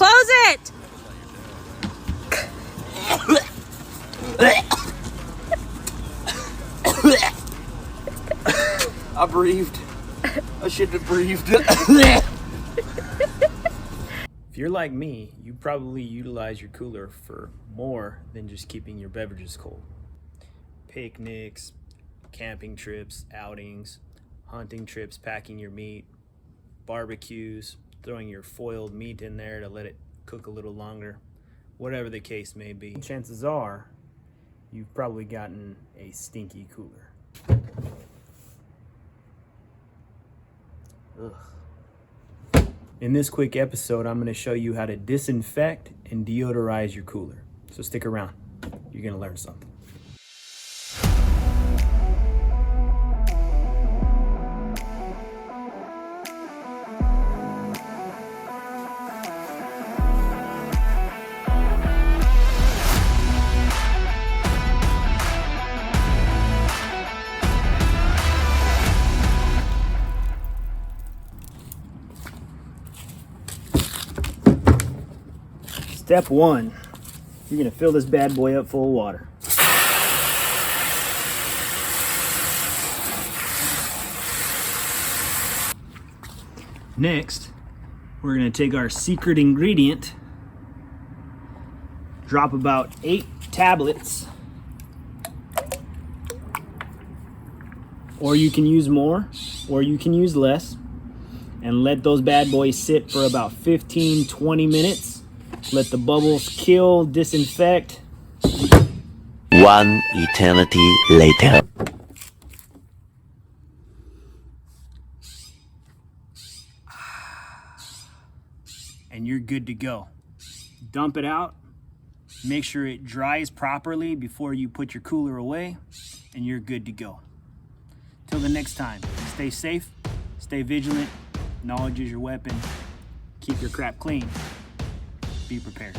Close it! I breathed. I shouldn't have breathed. If you're like me, you probably utilize your cooler for more than just keeping your beverages cold. Picnics, camping trips, outings, hunting trips, packing your meat, barbecues, throwing your foiled meat in there to let it cook a little longer, whatever the case may be. Chances are you've probably gotten a stinky cooler. Ugh. In this quick episode, I'm going to show you how to disinfect and deodorize your cooler. So stick around. You're going to learn something. Step one, you're gonna fill this bad boy up full of water. Next, we're gonna take our secret ingredient, drop about 8 tablets, or you can use more, or you can use less, and let those bad boys sit for about 15-20 minutes. Let the bubbles kill, disinfect. One eternity later. And you're good to go. Dump it out. Make sure it dries properly before you put your cooler away, and you're good to go. Till the next time, stay safe, stay vigilant. Knowledge is your weapon. Keep your crap clean. Be prepared.